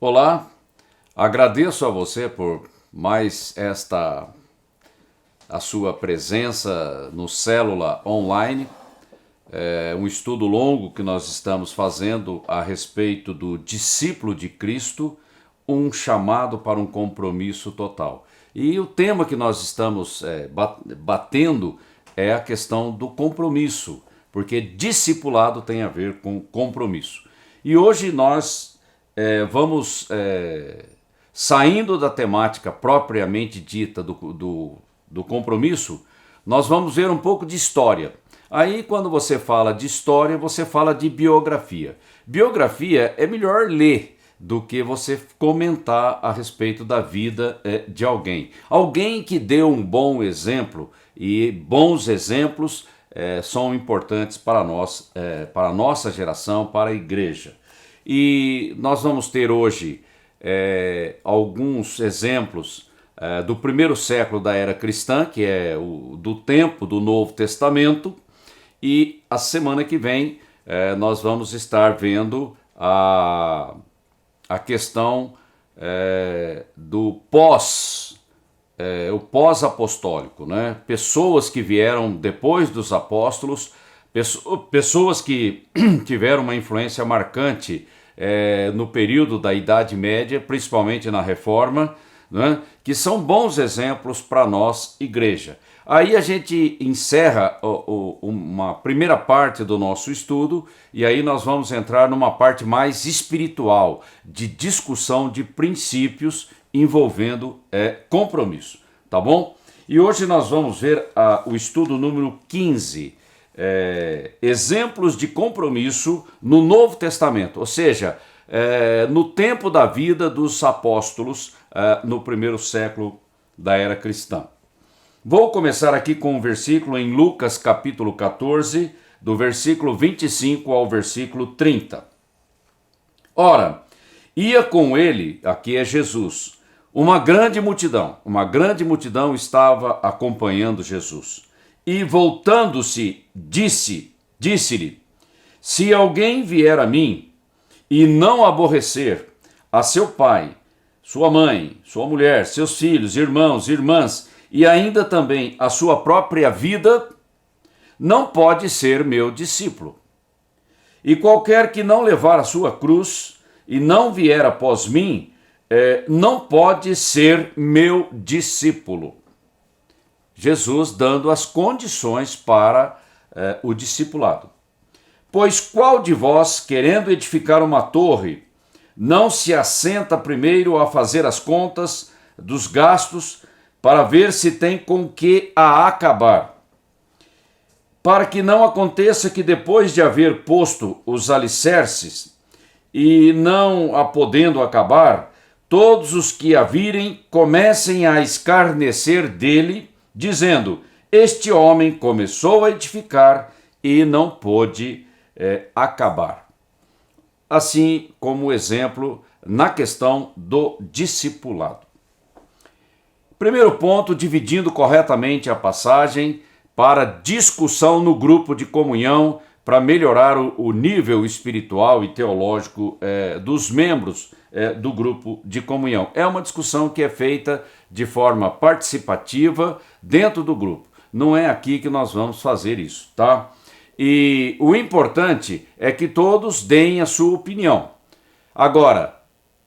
Olá, agradeço a você por mais a sua presença no Célula Online. É um estudo longo que nós estamos fazendo a respeito do discípulo de Cristo, um chamado para um compromisso total. E o tema que nós estamos batendo é a questão do compromisso, porque discipulado tem a ver com compromisso. E hoje nós vamos saindo da temática propriamente dita do compromisso, nós vamos ver um pouco de história. Aí, quando você fala de história, você fala de biografia. Biografia é melhor ler do que você comentar a respeito da vida de alguém. Alguém que deu um bom exemplo, e bons exemplos são importantes para nós, para a nossa geração, para a igreja. E nós vamos ter hoje alguns exemplos do primeiro século da era cristã, que é do tempo do Novo Testamento, e a semana que vem nós vamos estar vendo a questão do o pós-apostólico, né? Pessoas que vieram depois dos apóstolos, pessoas que tiveram uma influência marcante no período da Idade Média, principalmente na Reforma, né? Que são bons exemplos para nós, igreja. Aí a gente encerra uma primeira parte do nosso estudo e aí nós vamos entrar numa parte mais espiritual, de discussão de princípios envolvendo compromisso, tá bom? E hoje nós vamos ver o estudo número 15, exemplos de compromisso no Novo Testamento, ou seja, no tempo da vida dos apóstolos no primeiro século da era cristã. Vou começar aqui com um versículo em Lucas capítulo 14, do versículo 25 ao versículo 30. Ora, ia com ele, aqui é Jesus, uma grande multidão estava acompanhando Jesus. E voltando-se, disse-lhe, se alguém vier a mim e não aborrecer a seu pai, sua mãe, sua mulher, seus filhos, irmãos, irmãs, e ainda também a sua própria vida, não pode ser meu discípulo. E qualquer que não levar a sua cruz e não vier após mim, não pode ser meu discípulo. Jesus dando as condições para o discipulado. Pois qual de vós, querendo edificar uma torre, não se assenta primeiro a fazer as contas dos gastos, para ver se tem com que a acabar? Para que não aconteça que depois de haver posto os alicerces, e não a podendo acabar, todos os que a virem comecem a escarnecer dele, dizendo, este homem começou a edificar e não pôde acabar. Assim como exemplo na questão do discipulado. Primeiro ponto, dividindo corretamente a passagem para discussão no grupo de comunhão para melhorar o nível espiritual e teológico dos membros do grupo de comunhão. É uma discussão que é feita de forma participativa dentro do grupo. Não é aqui que nós vamos fazer isso, tá? E o importante é que todos deem a sua opinião. Agora,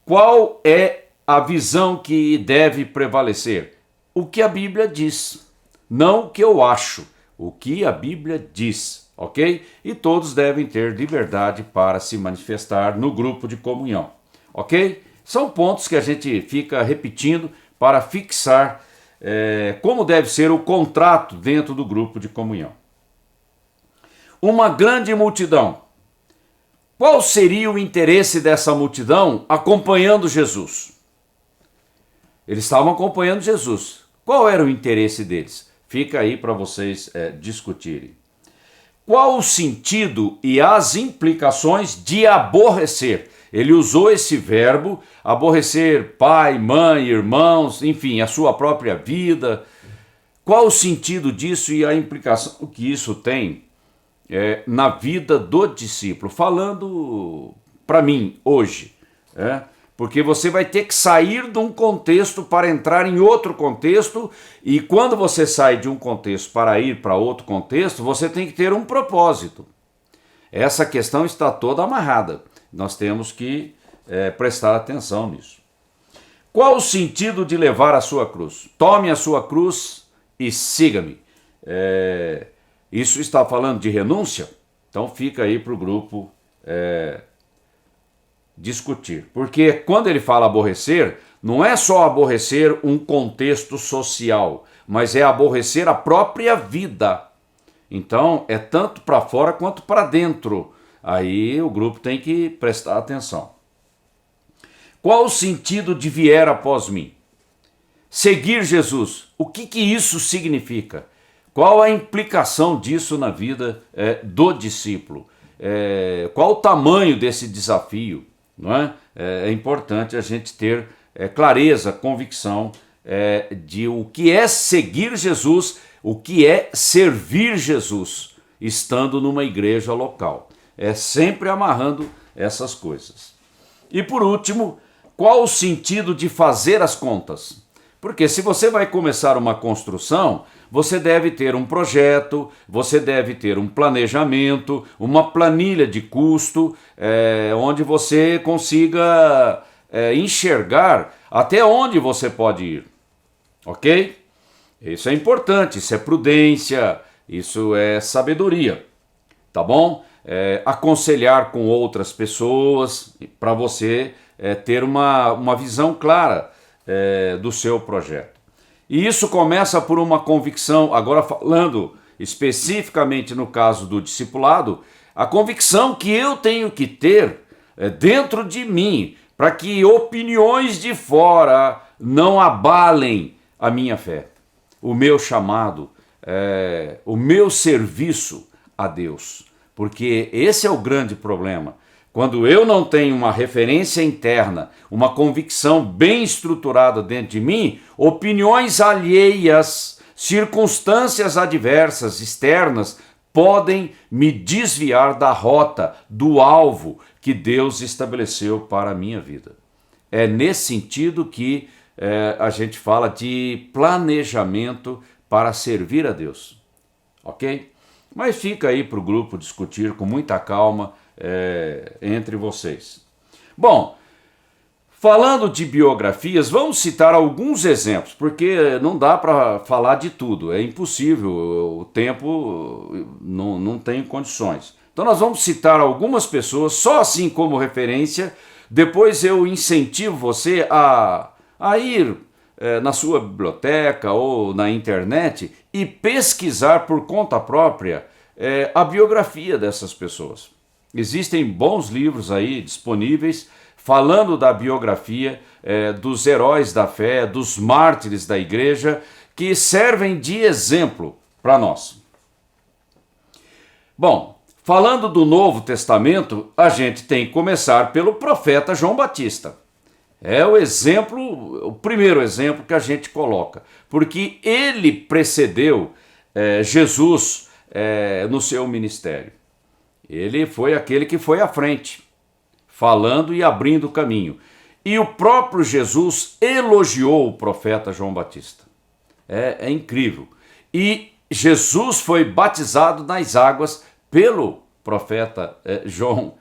qual é a visão que deve prevalecer? O que a Bíblia diz, não o que eu acho, o que a Bíblia diz, ok? E todos devem ter liberdade para se manifestar no grupo de comunhão, ok? São pontos que a gente fica repetindo para fixar como deve ser o contrato dentro do grupo de comunhão. Uma grande multidão. Qual seria o interesse dessa multidão acompanhando Jesus? Eles estavam acompanhando Jesus. Qual era o interesse deles? Fica aí para vocês discutirem. Qual o sentido e as implicações de aborrecer? Ele usou esse verbo, aborrecer pai, mãe, irmãos, enfim, a sua própria vida. Qual o sentido disso e a implicação que isso tem na vida do discípulo? Falando para mim hoje, porque você vai ter que sair de um contexto para entrar em outro contexto, e quando você sai de um contexto para ir para outro contexto, você tem que ter um propósito. Essa questão está toda amarrada. Nós temos que prestar atenção nisso. Qual o sentido de levar a sua cruz? Tome a sua cruz e siga-me. Isso está falando de renúncia? Então fica aí para o grupo discutir. Porque quando ele fala aborrecer, não é só aborrecer um contexto social, mas é aborrecer a própria vida. Então é tanto para fora quanto para dentro. Aí o grupo tem que prestar atenção. Qual o sentido de vier após mim? Seguir Jesus. O que isso significa? Qual a implicação disso na vida do discípulo? Qual o tamanho desse desafio? Não é? É importante a gente ter clareza, convicção de o que é seguir Jesus, o que é servir Jesus, estando numa igreja local. É sempre amarrando essas coisas. E por último, qual o sentido de fazer as contas? Porque se você vai começar uma construção, você deve ter um projeto, você deve ter um planejamento, uma planilha de custo, onde você consiga enxergar até onde você pode ir. Ok? Isso é importante, isso é prudência, isso é sabedoria. Tá bom? Aconselhar com outras pessoas para você ter uma visão clara do seu projeto. E isso começa por uma convicção, agora falando especificamente no caso do discipulado, a convicção que eu tenho que ter dentro de mim, para que opiniões de fora não abalem a minha fé, o meu chamado, o meu serviço a Deus. Porque esse é o grande problema. Quando eu não tenho uma referência interna, uma convicção bem estruturada dentro de mim, opiniões alheias, circunstâncias adversas, externas, podem me desviar da rota, do alvo que Deus estabeleceu para a minha vida. É nesse sentido que a gente fala de planejamento para servir a Deus. Ok? Mas fica aí para o grupo discutir com muita calma entre vocês. Bom, falando de biografias, vamos citar alguns exemplos, porque não dá para falar de tudo, é impossível, o tempo não tem condições. Então nós vamos citar algumas pessoas, só assim como referência, depois eu incentivo você a ir na sua biblioteca ou na internet e pesquisar por conta própria a biografia dessas pessoas. Existem bons livros aí disponíveis falando da biografia dos heróis da fé, dos mártires da igreja, que servem de exemplo para nós. Bom, falando do Novo Testamento, a gente tem que começar pelo profeta João Batista. É o primeiro exemplo que a gente coloca, porque ele precedeu Jesus no seu ministério. Ele foi aquele que foi à frente, falando e abrindo o caminho. E o próprio Jesus elogiou o profeta João Batista. É incrível. E Jesus foi batizado nas águas pelo profeta João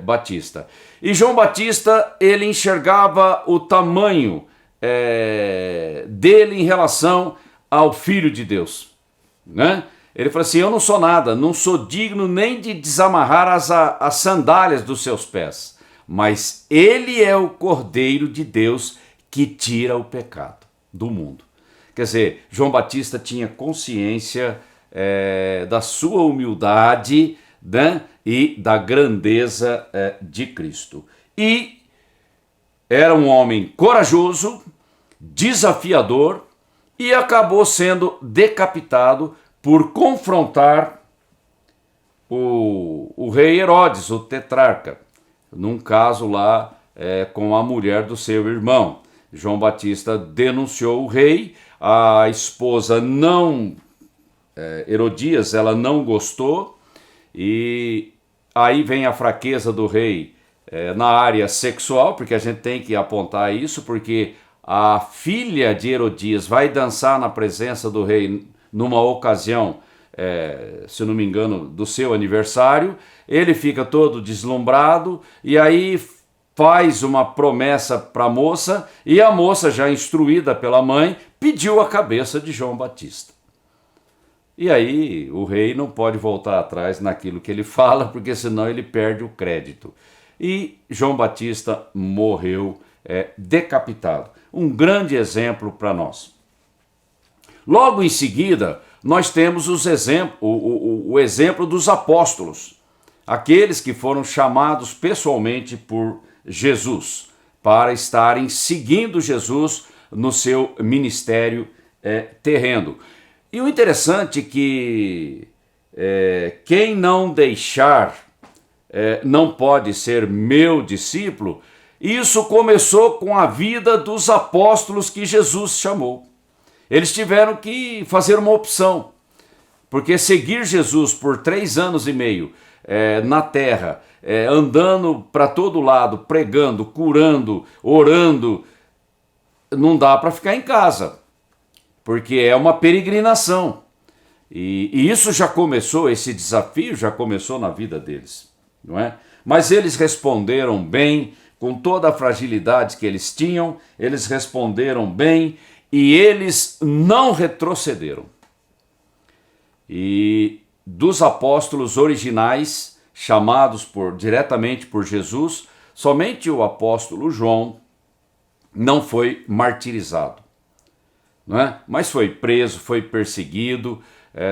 Batista. E João Batista, ele enxergava o tamanho dele em relação ao Filho de Deus, né? Ele falou assim, eu não sou nada, não sou digno nem de desamarrar as sandálias dos seus pés, mas ele é o Cordeiro de Deus que tira o pecado do mundo. Quer dizer, João Batista tinha consciência da sua humildade, né, e da grandeza de Cristo. E era um homem corajoso, desafiador, e acabou sendo decapitado por confrontar o rei Herodes, o tetrarca, num caso lá com a mulher do seu irmão. João Batista denunciou o rei, a esposa Herodias, ela não gostou, e aí vem a fraqueza do rei na área sexual, porque a gente tem que apontar isso, porque a filha de Herodias vai dançar na presença do rei numa ocasião, se eu não me engano, do seu aniversário. Ele fica todo deslumbrado e aí faz uma promessa para a moça, e a moça, já instruída pela mãe, pediu a cabeça de João Batista. E aí o rei não pode voltar atrás naquilo que ele fala, porque senão ele perde o crédito. E João Batista morreu decapitado. Um grande exemplo para nós. Logo em seguida, nós temos o exemplo dos apóstolos, aqueles que foram chamados pessoalmente por Jesus, para estarem seguindo Jesus no seu ministério terreno. E o interessante é que quem não deixar não pode ser meu discípulo. Isso começou com a vida dos apóstolos que Jesus chamou. Eles tiveram que fazer uma opção, porque seguir Jesus por 3 anos e meio na terra, andando para todo lado, pregando, curando, orando, não dá para ficar em casa, porque é uma peregrinação. E isso já começou, esse desafio já começou na vida deles, não é? Mas eles responderam bem, com toda a fragilidade que eles tinham, eles responderam bem e eles não retrocederam. E dos apóstolos originais, chamados diretamente por Jesus, somente o apóstolo João não foi martirizado, não é? Mas foi preso, foi perseguido,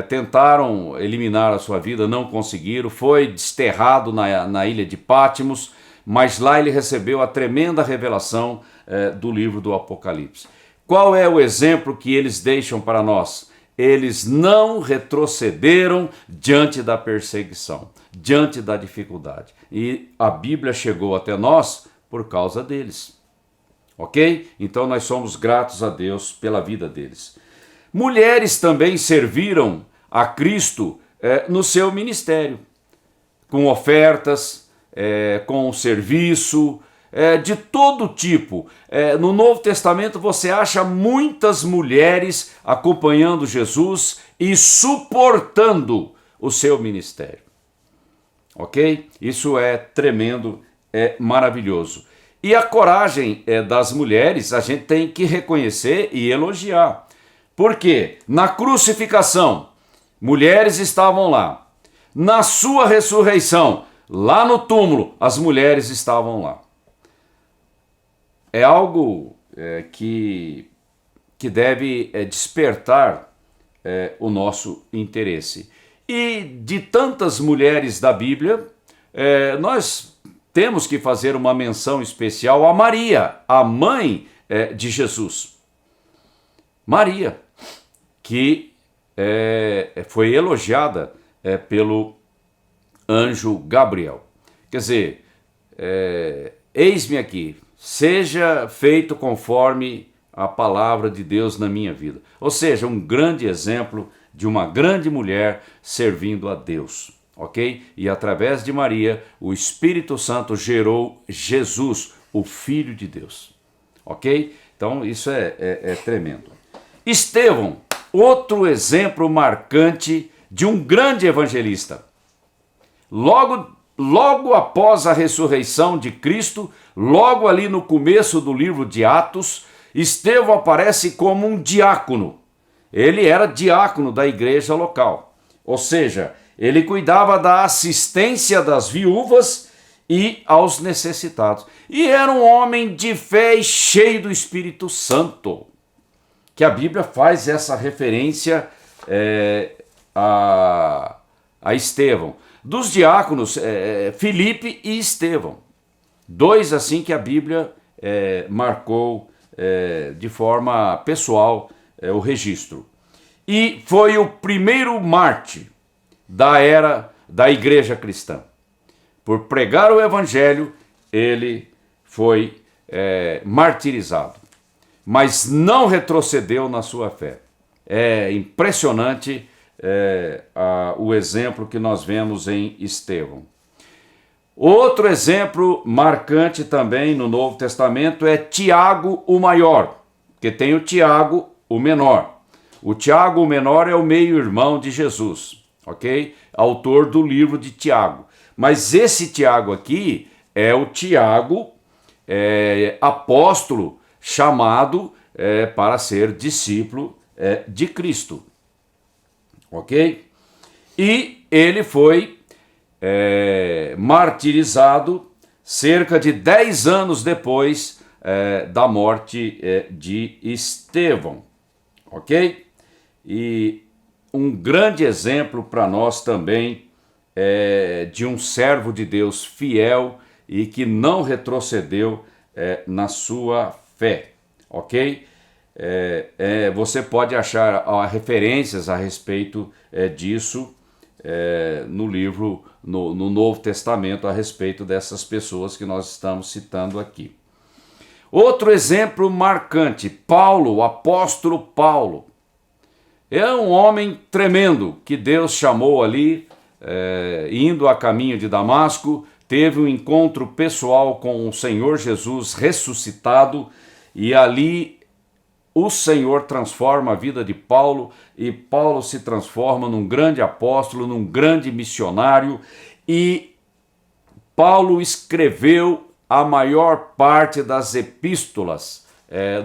tentaram eliminar a sua vida, não conseguiram, foi desterrado na ilha de Patmos, mas lá ele recebeu a tremenda revelação do livro do Apocalipse. Qual é o exemplo que eles deixam para nós? Eles não retrocederam diante da perseguição, diante da dificuldade. E a Bíblia chegou até nós por causa deles. Ok? Então nós somos gratos a Deus pela vida deles. Mulheres também serviram a Cristo no seu ministério, com ofertas, com serviço, de todo tipo. No Novo Testamento você acha muitas mulheres acompanhando Jesus e suportando o seu ministério. Ok? Isso é tremendo, é maravilhoso. E a coragem das mulheres a gente tem que reconhecer e elogiar. Porque na crucificação, mulheres estavam lá. Na sua ressurreição, lá no túmulo, as mulheres estavam lá. É algo que deve despertar o nosso interesse. E de tantas mulheres da Bíblia, nós temos que fazer uma menção especial a Maria, a mãe de Jesus. Maria, que foi elogiada pelo anjo Gabriel. Quer dizer, eis-me aqui, seja feito conforme a palavra de Deus na minha vida. Ou seja, um grande exemplo de uma grande mulher servindo a Deus, ok? E através de Maria, o Espírito Santo gerou Jesus, o Filho de Deus, ok? Então isso é tremendo. Estevão, outro exemplo marcante de um grande evangelista. Logo após a ressurreição de Cristo, logo ali no começo do livro de Atos, Estevão aparece como um diácono. Ele era diácono da igreja local, ou seja, ele cuidava da assistência das viúvas e aos necessitados. E era um homem de fé e cheio do Espírito Santo, que a Bíblia faz essa referência a Estevão. Dos diáconos, Filipe e Estevão. 2 assim que a Bíblia marcou de forma pessoal o registro. E foi o primeiro mártir da era da igreja cristã. Por pregar o evangelho, ele foi martirizado, mas não retrocedeu na sua fé. É impressionante o exemplo que nós vemos em Estevão. Outro exemplo marcante também no Novo Testamento é Tiago o Maior, porque tem o Tiago o Menor. O Tiago o Menor é o meio-irmão de Jesus, ok? Autor do livro de Tiago. Mas esse Tiago aqui é o Tiago apóstolo chamado para ser discípulo de Cristo, ok? E ele foi martirizado cerca de 10 anos depois da morte de Estevão, ok? E um grande exemplo para nós também de um servo de Deus fiel e que não retrocedeu na sua fé, ok? Você pode achar referências a respeito disso no livro, no Novo Testamento, a respeito dessas pessoas que nós estamos citando aqui. Outro exemplo marcante, Paulo, o apóstolo Paulo. É um homem tremendo que Deus chamou ali, indo a caminho de Damasco, teve um encontro pessoal com o Senhor Jesus ressuscitado, e ali o Senhor transforma a vida de Paulo, e Paulo se transforma num grande apóstolo, num grande missionário, e Paulo escreveu a maior parte das epístolas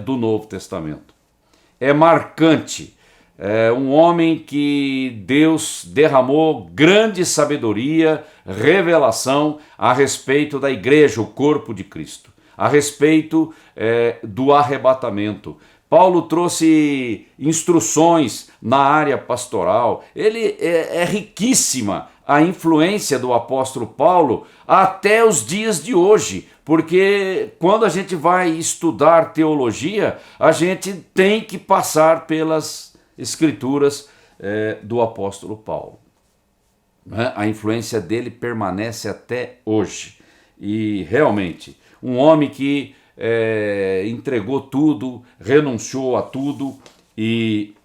do Novo Testamento. É marcante. É um homem que Deus derramou grande sabedoria, revelação a respeito da igreja, o corpo de Cristo, a respeito do arrebatamento. Paulo trouxe instruções na área pastoral. Ele é riquíssima a influência do apóstolo Paulo até os dias de hoje, porque quando a gente vai estudar teologia, a gente tem que passar pelas escrituras do apóstolo Paulo. A influência dele permanece até hoje. E realmente, um homem que entregou tudo, renunciou a tudo e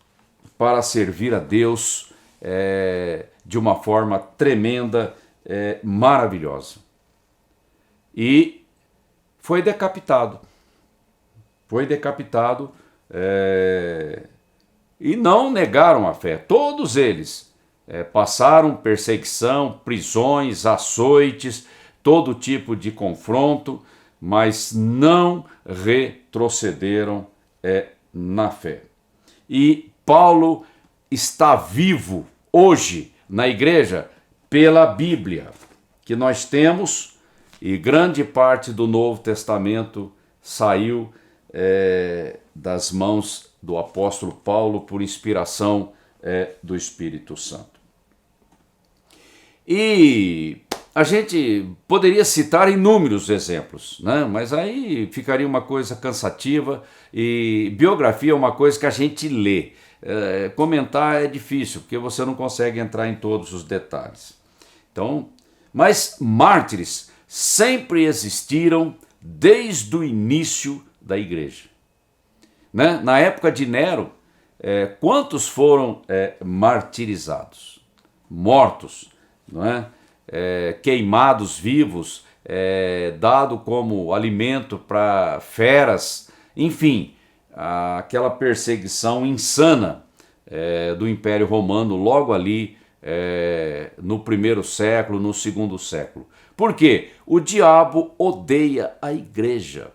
para servir a Deus de uma forma tremenda, maravilhosa. E foi decapitado. Foi decapitado e não negaram a fé. Todos eles passaram perseguição, prisões, açoites, todo tipo de confronto, mas não retrocederam na fé. E Paulo está vivo hoje na igreja pela Bíblia, que nós temos, e grande parte do Novo Testamento saiu das mãos do apóstolo Paulo por inspiração do Espírito Santo. E a gente poderia citar inúmeros exemplos, né? Mas aí ficaria uma coisa cansativa, e biografia é uma coisa que a gente lê. Comentar é difícil, porque você não consegue entrar em todos os detalhes. Então, mas mártires sempre existiram desde o início da igreja. Né? Na época de Nero, quantos foram martirizados? Mortos, não é? Queimados vivos, dado como alimento para feras, enfim, aquela perseguição insana do Império Romano logo ali no primeiro século, no segundo século. Por quê? O diabo odeia a igreja,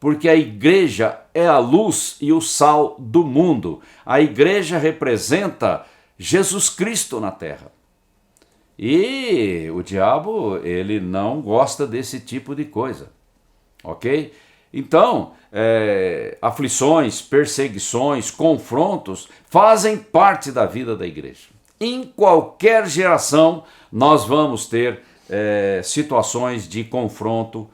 porque a igreja é a luz e o sal do mundo. A igreja representa Jesus Cristo na terra. E o diabo, ele não gosta desse tipo de coisa, ok? Então, aflições, perseguições, confrontos fazem parte da vida da igreja. Em qualquer geração nós vamos ter situações de confronto,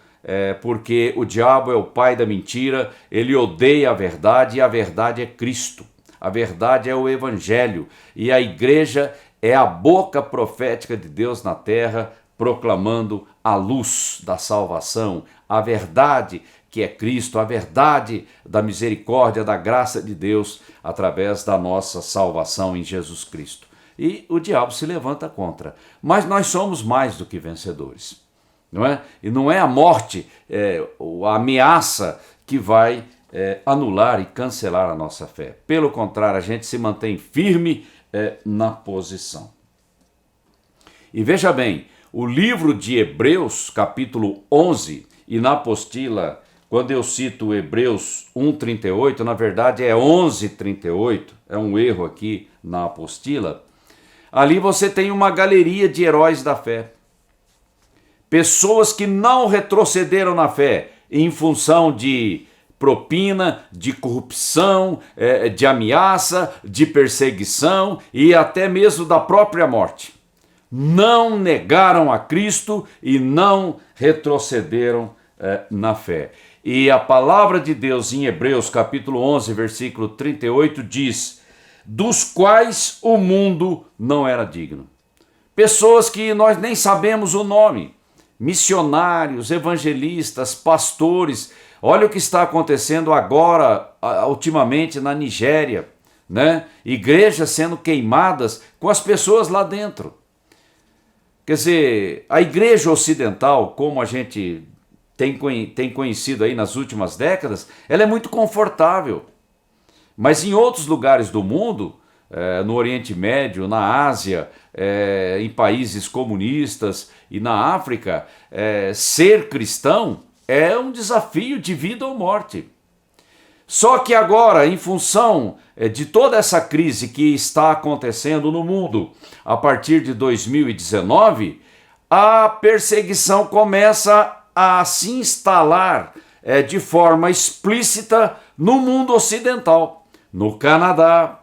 porque o diabo é o pai da mentira, ele odeia a verdade, e a verdade é Cristo. A verdade é o Evangelho, e a igreja é a boca profética de Deus na terra, proclamando a luz da salvação, a verdade que é Cristo, a verdade da misericórdia, da graça de Deus através da nossa salvação em Jesus Cristo. E o diabo se levanta contra. Mas nós somos mais do que vencedores. não é? E não é a morte, a ameaça que vai anular e cancelar a nossa fé. Pelo contrário, a gente se mantém firme na posição. E veja bem, o livro de Hebreus, capítulo 11, e na apostila, quando eu cito Hebreus 1,38, na verdade é 11,38, é um erro aqui na apostila. Ali você tem uma galeria de heróis da fé. Pessoas que não retrocederam na fé em função de propina, de corrupção, de ameaça, de perseguição e até mesmo da própria morte. Não negaram a Cristo e não retrocederam na fé. E a palavra de Deus em Hebreus capítulo 11, versículo 38 diz: dos quais o mundo não era digno. Pessoas que nós nem sabemos o nome, missionários, evangelistas, pastores. Olha o que está acontecendo agora, ultimamente, na Nigéria, né? Igrejas sendo queimadas com as pessoas lá dentro. Quer dizer, a igreja ocidental, como a gente tem conhecido aí nas últimas décadas, ela é muito confortável. Mas em outros lugares do mundo, no Oriente Médio, na Ásia, em países comunistas e na África, ser cristão é um desafio de vida ou morte. Só que agora, em função de toda essa crise que está acontecendo no mundo a partir de 2019, a perseguição começa a se instalar de forma explícita no mundo ocidental, no Canadá,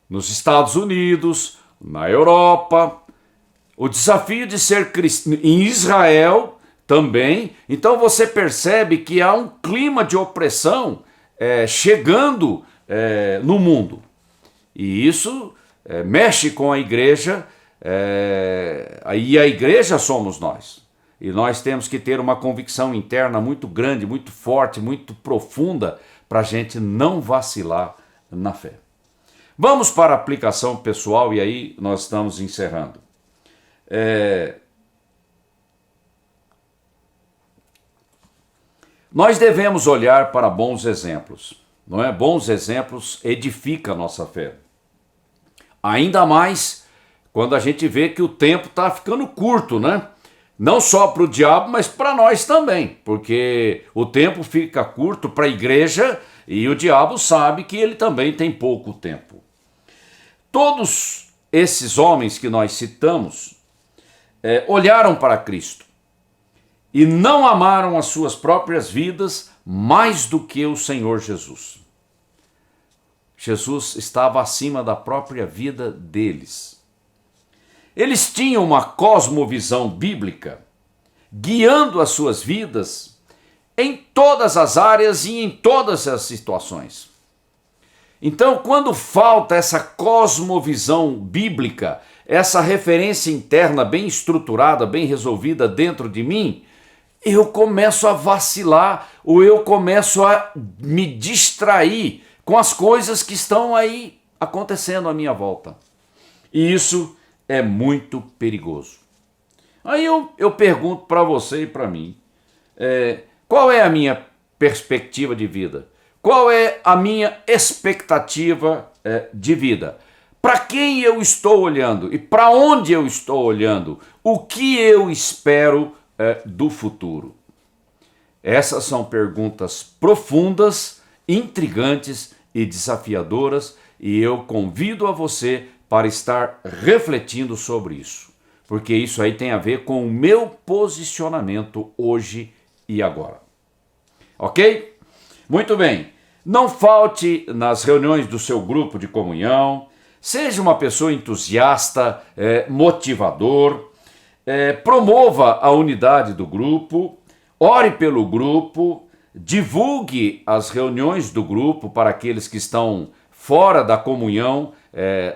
nos Estados Unidos, na Europa. O desafio de ser cristão em Israel também. Então você percebe que há um clima de opressão chegando no mundo. E isso mexe com a igreja, e a igreja somos nós. E nós temos que ter uma convicção interna muito grande, muito forte, muito profunda, para a gente não vacilar na fé. Vamos para a aplicação pessoal e aí nós estamos encerrando. Nós devemos olhar para bons exemplos, não é? Bons exemplos edificam a nossa fé. Ainda mais quando a gente vê que o tempo está ficando curto, né? Não só para o diabo, mas para nós também, porque o tempo fica curto para a igreja e o diabo sabe que ele também tem pouco tempo. Todos esses homens que nós citamos olharam para Cristo e não amaram as suas próprias vidas mais do que o Senhor Jesus. Jesus estava acima da própria vida deles. Eles tinham uma cosmovisão bíblica, guiando as suas vidas em todas as áreas e em todas as situações. Então, quando falta essa cosmovisão bíblica, essa referência interna bem estruturada, bem resolvida dentro de mim, eu começo a vacilar ou eu começo a me distrair com as coisas que estão aí acontecendo à minha volta. E isso é muito perigoso. Aí eu pergunto para você e para mim, qual é a minha perspectiva de vida? Qual é a minha expectativa de vida? Para quem eu estou olhando e para onde eu estou olhando? O que eu espero do futuro? Essas são perguntas profundas, intrigantes e desafiadoras, e eu convido a você para estar refletindo sobre isso, porque isso aí tem a ver com o meu posicionamento hoje e agora. Ok? Muito bem. Não falte nas reuniões do seu grupo de comunhão, seja uma pessoa entusiasta, motivador, promova a unidade do grupo, ore pelo grupo, divulgue as reuniões do grupo para aqueles que estão fora da comunhão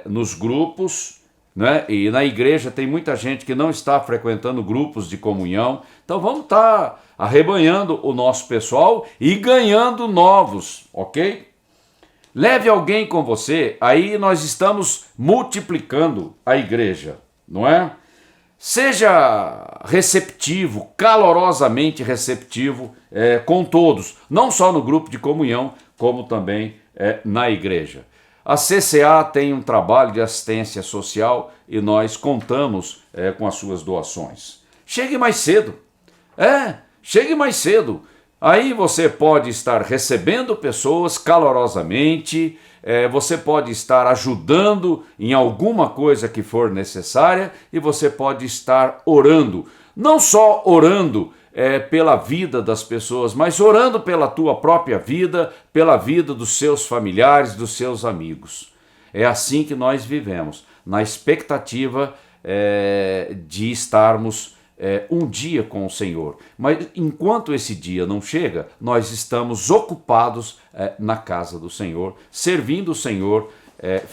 nos grupos, né? E na igreja tem muita gente que não está frequentando grupos de comunhão, então vamos estar arrebanhando o nosso pessoal e ganhando novos, ok? Leve alguém com você, aí nós estamos multiplicando a igreja, não é? Seja receptivo, calorosamente receptivo com todos, não só no grupo de comunhão, como também na igreja. A CCA tem um trabalho de assistência social e nós contamos com as suas doações. Chegue mais cedo. Chegue mais cedo. Aí você pode estar recebendo pessoas calorosamente, você pode estar ajudando em alguma coisa que for necessária e você pode estar orando. Não só orando pela vida das pessoas, mas orando pela tua própria vida, pela vida dos seus familiares, dos seus amigos. É assim que nós vivemos, na expectativa de estarmos um dia com o Senhor. Mas enquanto esse dia não chega, nós estamos ocupados na casa do Senhor, servindo o Senhor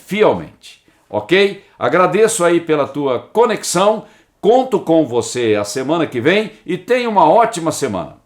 fielmente. Ok? Agradeço aí pela tua conexão, conto com você a semana que vem e tenha uma ótima semana.